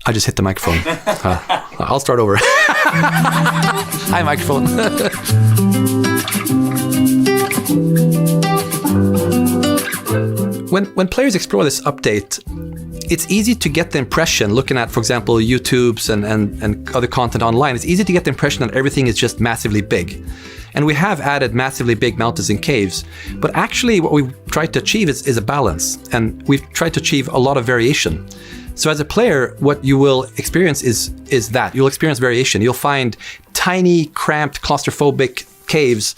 I just hit the microphone. I'll start over. Hi, microphone. When players explore this update, it's easy to get the impression, looking at, for example, YouTube's and other content online, it's easy to get the impression that everything is just massively big. And we have added massively big mountains and caves, but actually what we've tried to achieve is a balance, and we've tried to achieve a lot of variation. So as a player, what you will experience is that. You'll experience variation. You'll find tiny, cramped, claustrophobic caves,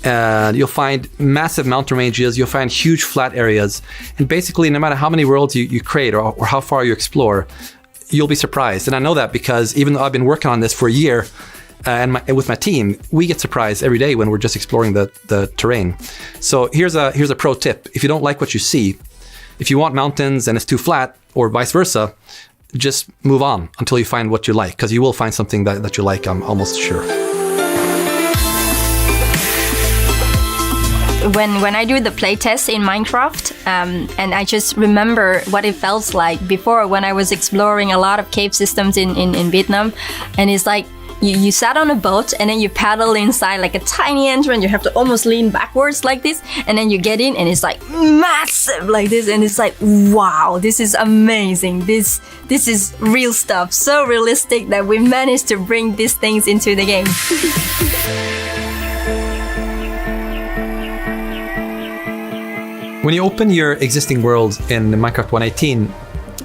you'll find massive mountain ranges, you'll find huge flat areas, and basically no matter how many worlds you create or how far you explore, you'll be surprised. And I know that because even though I've been working on this for a year, and with my team, we get surprised every day when we're just exploring the terrain. So here's a pro tip. If you don't like what you see, if you want mountains and it's too flat, or vice versa, just move on until you find what you like, because you will find something that you like, I'm almost sure. When I do the playtest in Minecraft, and I just remember what it felt like before when I was exploring a lot of cave systems in Vietnam, and it's like you sat on a boat and then you paddle inside like a tiny entrance. You have to almost lean backwards like this, and then you get in and it's like massive like this, and it's like, wow, this is amazing. This is real stuff, so realistic that we managed to bring these things into the game. When you open your existing world in Minecraft 1.18,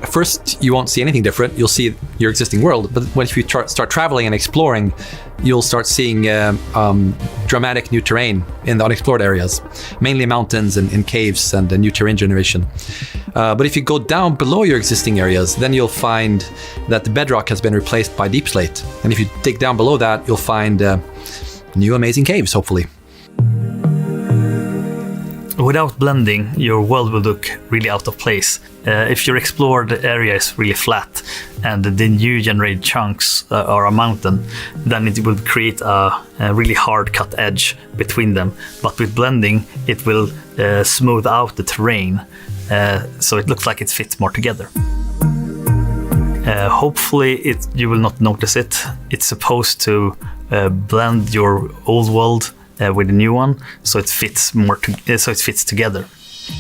first you won't see anything different. You'll see your existing world, but if you start traveling and exploring, you'll start seeing dramatic new terrain in the unexplored areas, mainly mountains and caves and new terrain generation. But if you go down below your existing areas, then you'll find that the bedrock has been replaced by deep slate. And if you dig down below that, you'll find new amazing caves, hopefully. Without blending, your world will look really out of place. If your explored area is really flat and the new generated chunks are a mountain, then it will create a really hard cut edge between them. But with blending, it will smooth out the terrain, so it looks like it fits more together. Hopefully you will not notice it. It's supposed to blend your old world with a new one, so it fits more. So it fits together.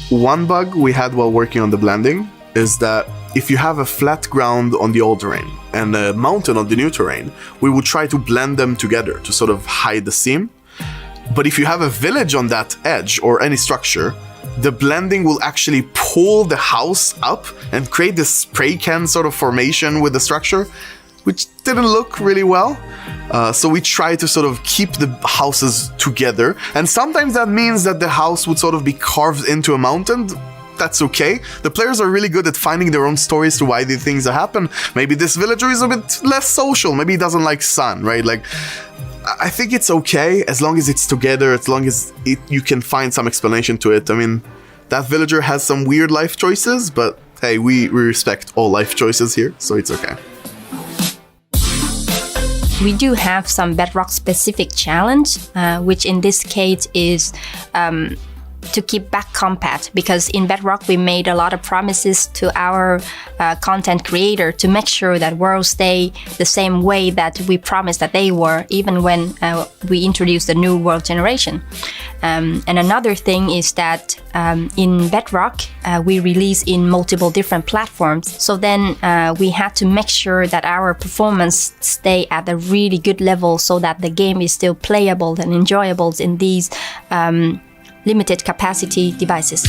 One bug we had while working on the blending is that if you have a flat ground on the old terrain and a mountain on the new terrain, we would try to blend them together to sort of hide the seam. But if you have a village on that edge or any structure, the blending will actually pull the house up and create this spray can sort of formation with the structure, which didn't look really well. So we try to sort of keep the houses together. And sometimes that means that the house would sort of be carved into a mountain. That's okay. The players are really good at finding their own stories to why these things happen. Maybe this villager is a bit less social. Maybe he doesn't like sun, right? Like, I think it's okay as long as it's together, as long as you can find some explanation to it. I mean, that villager has some weird life choices, but hey, we respect all life choices here, so it's okay. We do have some Bedrock specific challenge, which in this case is to keep back compat, because in Bedrock we made a lot of promises to our content creator to make sure that worlds stay the same way that we promised that they were, even when we introduced the new world generation. And another thing is that in Bedrock we release in multiple different platforms, so then we had to make sure that our performance stay at a really good level so that the game is still playable and enjoyable in these limited capacity devices.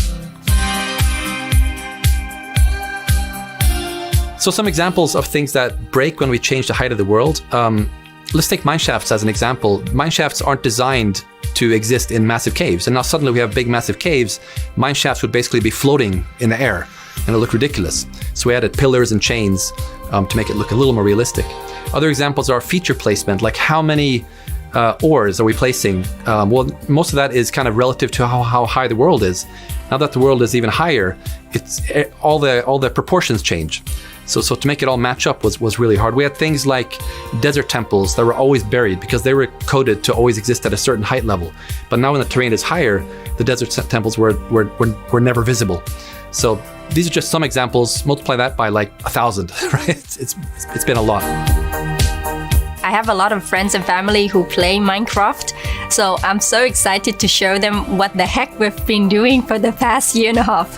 So some examples of things that break when we change the height of the world. Let's take mineshafts as an example. Mineshafts aren't designed to exist in massive caves, and now suddenly we have big massive caves. Mineshafts would basically be floating in the air and it look ridiculous. So we added pillars and chains to make it look a little more realistic. Other examples are feature placement, like how many ores are we placing? Well, most of that is kind of relative to how high the world is. Now that the world is even higher, it's all the proportions change. So to make it all match up was really hard. We had things like desert temples that were always buried because they were coded to always exist at a certain height level. But now when the terrain is higher, the desert temples were never visible. So these are just some examples. Multiply that by like 1,000, right? It's been a lot. I have a lot of friends and family who play Minecraft, so I'm so excited to show them what the heck we've been doing for the past year and a half.